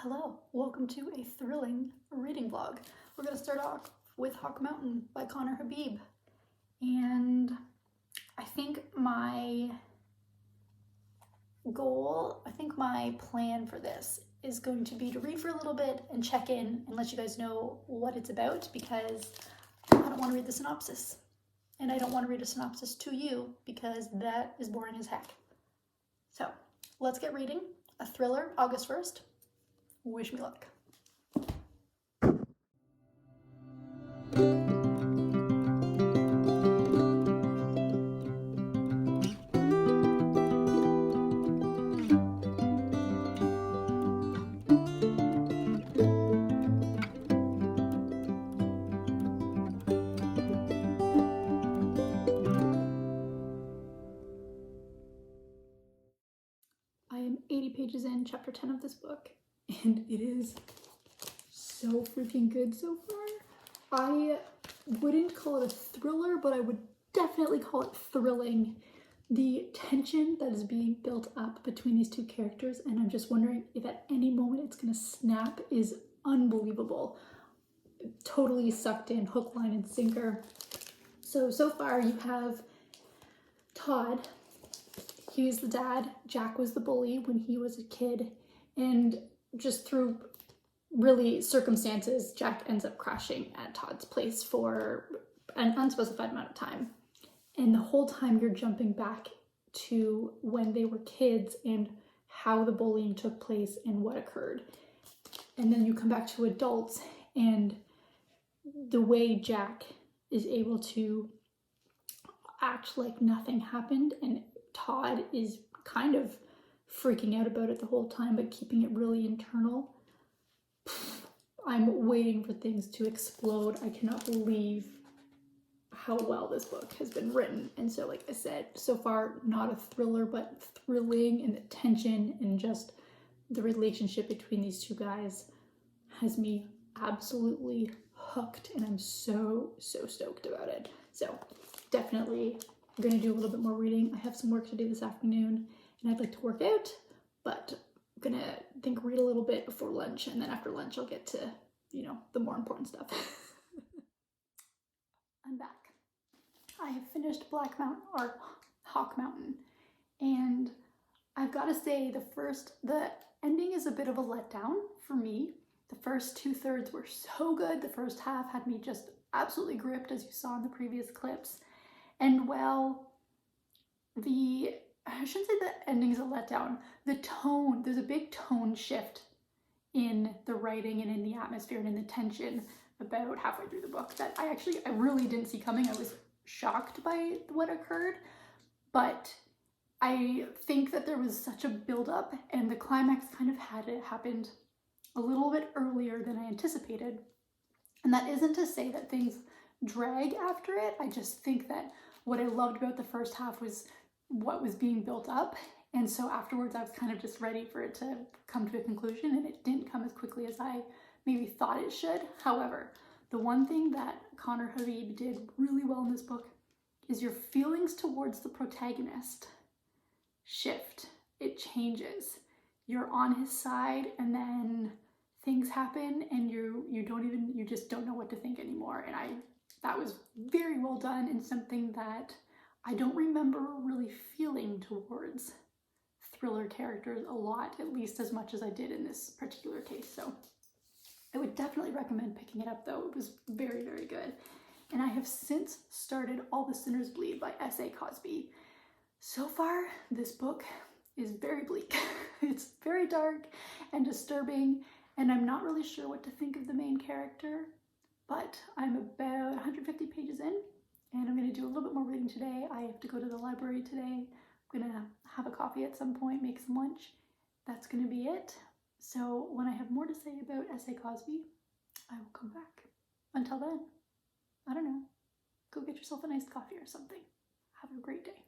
Hello, welcome to a thrilling reading vlog. We're going to start off with Hawk Mountain by Conner Habib. And I think my plan for this is going to be to read for a little bit and check in and let you guys know what it's about, because I don't want to read the synopsis. And I don't want to read a synopsis to you because that is boring as heck. So let's get reading. A thriller, August 1st. Wish me luck. I am 80 pages in, chapter 10 of this book, and it is so freaking good so far. I wouldn't call it a thriller, but I would definitely call it thrilling. The tension that is being built up between these two characters, and I'm just wondering if at any moment it's gonna snap, is unbelievable. Totally sucked in, hook, line, and sinker. So far you have Todd. He's the dad. Jack was the bully when he was a kid, and just through really circumstances, Jack ends up crashing at Todd's place for an unspecified amount of time. And the whole time you're jumping back to when they were kids and how the bullying took place and what occurred. And then you come back to adults and the way Jack is able to act like nothing happened, and Todd is kind of freaking out about it the whole time, but keeping it really internal. I'm waiting for things to explode. I cannot believe how well this book has been written. And so, like I said, so far, not a thriller, but thrilling, and the tension and just the relationship between these two guys has me absolutely hooked, and I'm so stoked about it. So definitely I'm gonna do a little bit more reading. I have some work to do this afternoon, and I'd like to work out, but I'm gonna read a little bit before lunch, and then after lunch I'll get to, the more important stuff. I'm back. I have finished Hawk Mountain, and I've got to say the ending is a bit of a letdown for me. The first 2/3 were so good. The first half had me just absolutely gripped, as you saw in the previous clips. And while I shouldn't say the ending's a letdown, the tone, there's a big tone shift in the writing and in the atmosphere and in the tension about halfway through the book that I really didn't see coming. I was shocked by what occurred, but I think that there was such a build-up, and the climax kind of happened a little bit earlier than I anticipated. And that isn't to say that things drag after it. I just think that what I loved about the first half was what was being built up, and so afterwards I was kind of just ready for it to come to a conclusion, and it didn't come as quickly as I maybe thought it should. However, the one thing that Conner Habib did really well in this book is your feelings towards the protagonist shift. It changes. You're on his side, and then things happen, and you just don't know what to think anymore. And that was very well done, and something that I don't remember really feeling towards thriller characters a lot, at least as much as I did in this particular case. So I would definitely recommend picking it up, though. It was very, very good. And I have since started All the Sinners Bleed by S.A. Cosby. So far, this book is very bleak. It's very dark and disturbing, and I'm not really sure what to think of the main character, but I'm about 150 pages in, and I'm going to do a little bit more reading today. I have to go to the library today. I'm going to have a coffee at some point, make some lunch. That's going to be it. So when I have more to say about S.A. Cosby, I will come back. Until then, I don't know, go get yourself a nice coffee or something. Have a great day.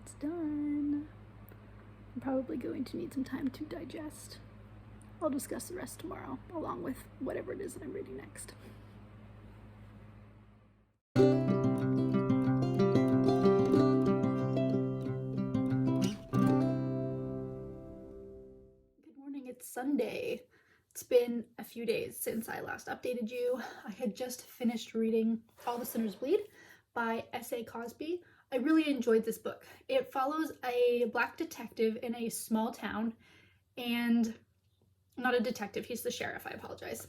It's done. I'm probably going to need some time to digest. I'll discuss the rest tomorrow, along with whatever it is that I'm reading next. Good morning, it's Sunday. It's been a few days since I last updated you. I had just finished reading All the Sinners Bleed by S.A. Cosby. I really enjoyed this book. It follows a Black detective in a small town, and not a detective, he's the sheriff, I apologize.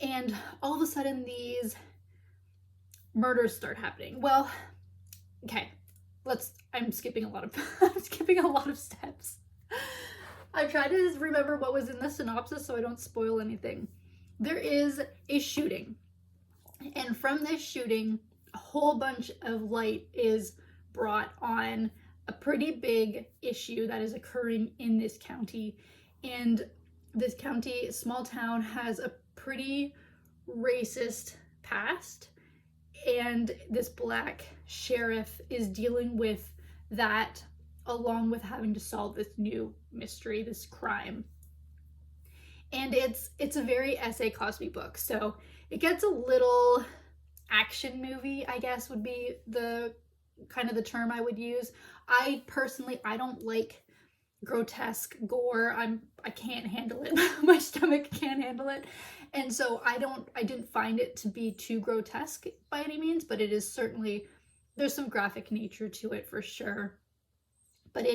And all of a sudden these murders start happening. Well, okay, I'm skipping a lot of steps. I tried to remember what was in the synopsis so I don't spoil anything. There is a shooting, and from this shooting, a whole bunch of light is brought on a pretty big issue that is occurring in this county. And this county, small town, has a pretty racist past, and this Black sheriff is dealing with that along with having to solve this new mystery, this crime. And it's a very S.A. Cosby book, so it gets a little action movie, I guess would be the kind of the term I would use. I don't like grotesque gore. I can't handle it. My stomach can't handle it. And so I didn't find it to be too grotesque by any means, but it is certainly, there's some graphic nature to it for sure. But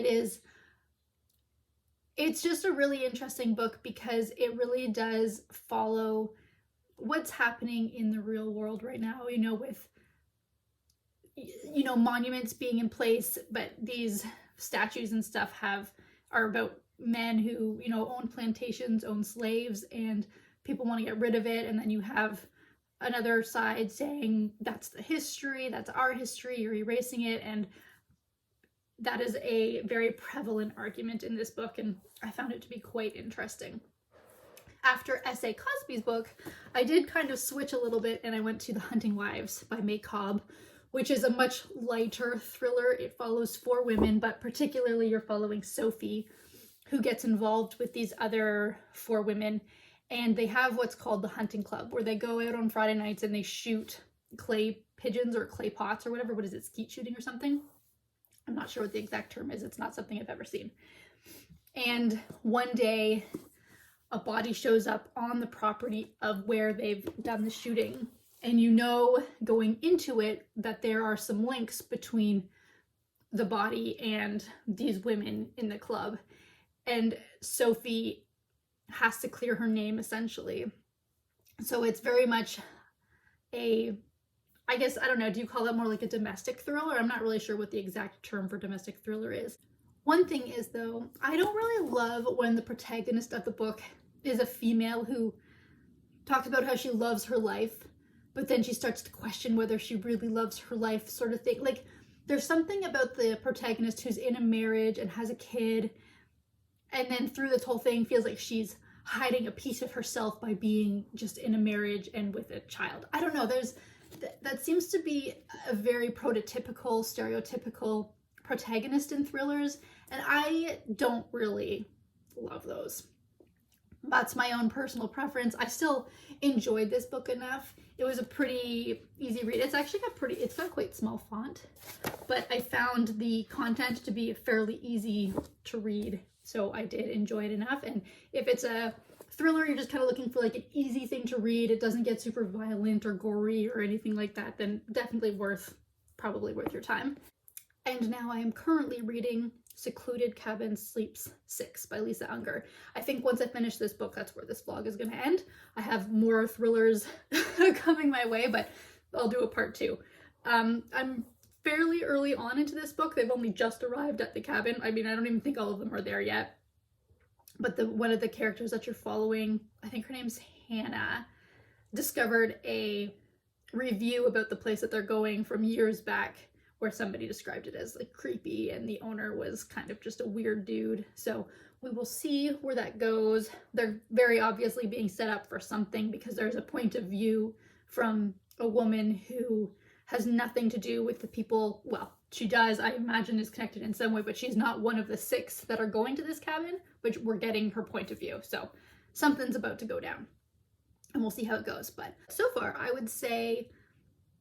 it's just a really interesting book because it really does follow what's happening in the real world right now, with monuments being in place, but these statues and stuff are about men who, own plantations, own slaves, and people want to get rid of it. And then you have another side saying that's the history, that's our history, you're erasing it. And that is a very prevalent argument in this book, and I found it to be quite interesting. After S.A. Cosby's book, I did kind of switch a little bit, and I went to The Hunting Wives by May Cobb, which is a much lighter thriller. It follows 4 women, but particularly you're following Sophie, who gets involved with these other 4 women, and they have what's called the hunting club, where they go out on Friday nights and they shoot clay pigeons or clay pots or whatever. What is it, skeet shooting or something? I'm not sure what the exact term is. It's not something I've ever seen. And one day, a body shows up on the property of where they've done the shooting. And going into it that there are some links between the body and these women in the club. And Sophie has to clear her name, essentially. So it's very much I guess, I don't know, do you call that more like a domestic thriller? I'm not really sure what the exact term for domestic thriller is. One thing is, though, I don't really love when the protagonist of the book is a female who talks about how she loves her life, but then she starts to question whether she really loves her life, sort of thing. Like, there's something about the protagonist who's in a marriage and has a kid, and then through this whole thing feels like she's hiding a piece of herself by being just in a marriage and with a child. I don't know, that seems to be a very prototypical, stereotypical protagonist in thrillers, and I don't really love those. That's my own personal preference. I still enjoyed this book enough. It was a pretty easy read. It's actually it's got quite small font, but I found the content to be fairly easy to read, so I did enjoy it enough. And if it's a thriller, you're just kind of looking for like an easy thing to read, it doesn't get super violent or gory or anything like that, then definitely probably worth your time. And now I am currently reading Secluded Cabin Sleeps 6 by Lisa Unger. I think once I finish this book, that's where this vlog is going to end. I have more thrillers coming my way, but I'll do a part 2. I'm fairly early on into this book. They've only just arrived at the cabin. I mean, I don't even think all of them are there yet. But one of the characters that you're following, I think her name's Hannah, discovered a review about the place that they're going from years back where somebody described it as like creepy, and the owner was kind of just a weird dude. So we will see where that goes. They're very obviously being set up for something because there's a point of view from a woman who has nothing to do with the people, well, she does, I imagine, is connected in some way, but she's not one of the 6 that are going to this cabin, but we're getting her point of view. So something's about to go down and we'll see how it goes. But so far, I would say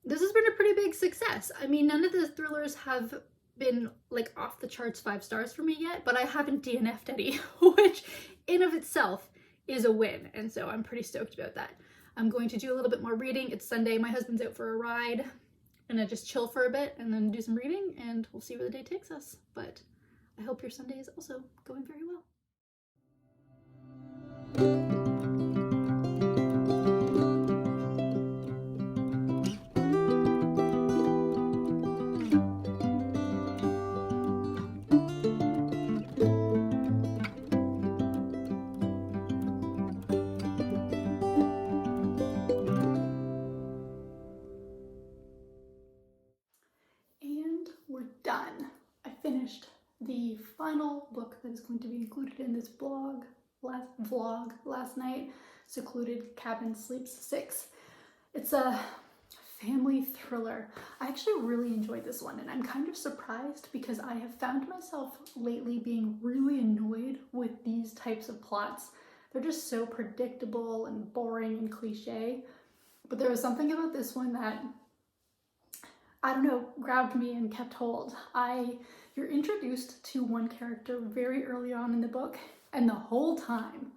this has been a pretty big success. I mean, none of the thrillers have been like off the charts 5 stars for me yet, but I haven't DNF'd any, which in of itself is a win. And so I'm pretty stoked about that. I'm going to do a little bit more reading. It's Sunday, my husband's out for a ride. I'm gonna just chill for a bit and then do some reading, and we'll see where the day takes us. But I hope your Sunday is also going very well. We're done. I finished the final book that is going to be included in this vlog last night, Secluded Cabin Sleeps 6. It's a family thriller. I actually really enjoyed this one, and I'm kind of surprised because I have found myself lately being really annoyed with these types of plots. They're just so predictable and boring and cliche, but there was something about this one that, I don't know, grabbed me and kept hold. You're introduced to one character very early on in the book, and the whole time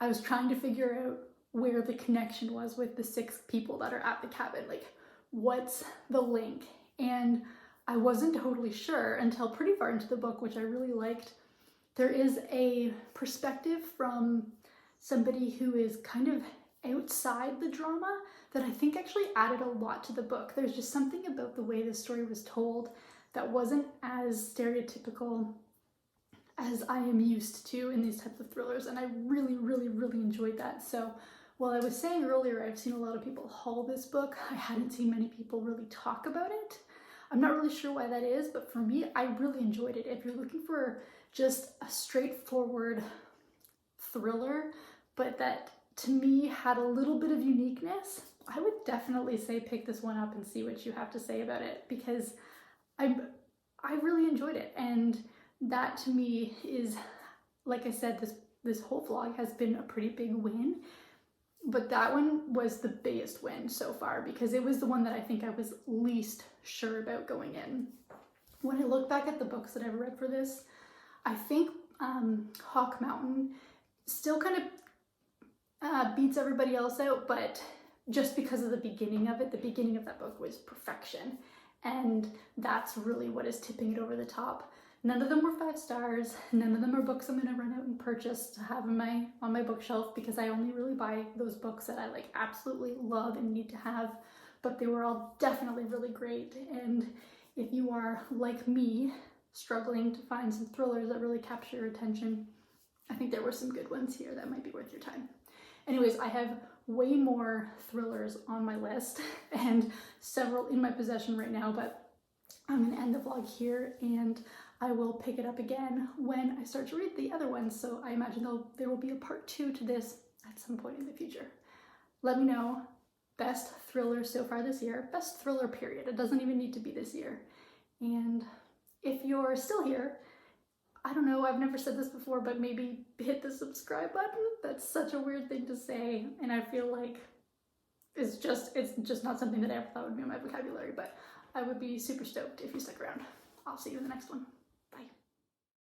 I was trying to figure out where the connection was with the 6 people that are at the cabin. Like, what's the link? And I wasn't totally sure until pretty far into the book, which I really liked. There is a perspective from somebody who is kind of outside the drama that I think actually added a lot to the book. There's just something about the way the story was told that wasn't as stereotypical as I am used to in these types of thrillers, and I really, really, really enjoyed that. So while I was saying earlier I've seen a lot of people haul this book, I hadn't seen many people really talk about it. I'm not really sure why that is, but for me, I really enjoyed it. If you're looking for just a straightforward thriller, but that to me had a little bit of uniqueness, I would definitely say pick this one up and see what you have to say about it, because I really enjoyed it. And that to me is, like I said, this whole vlog has been a pretty big win, but that one was the biggest win so far because it was the one that I think I was least sure about going in. When I look back at the books that I've read for this, I think Hawk Mountain still kind of beats everybody else out, but just because of the beginning of it, the beginning of that book was perfection. And that's really what is tipping it over the top. None of them were 5 stars. None of them are books I'm gonna run out and purchase to have on my bookshelf, because I only really buy those books that I like absolutely love and need to have. But they were all definitely really great. And if you are like me, struggling to find some thrillers that really capture your attention, I think there were some good ones here that might be worth your time. Anyways, I have way more thrillers on my list and several in my possession right now, but I'm gonna end the vlog here and I will pick it up again when I start to read the other ones. So I imagine there will be a part 2 to this at some point in the future. Let me know best thriller so far this year, best thriller period. It doesn't even need to be this year. And if you're still here, I don't know, I've never said this before, but maybe hit the subscribe button. That's such a weird thing to say, and I feel like it's just not something that I ever thought would be in my vocabulary, but I would be super stoked if you stuck around. I'll see you in the next one.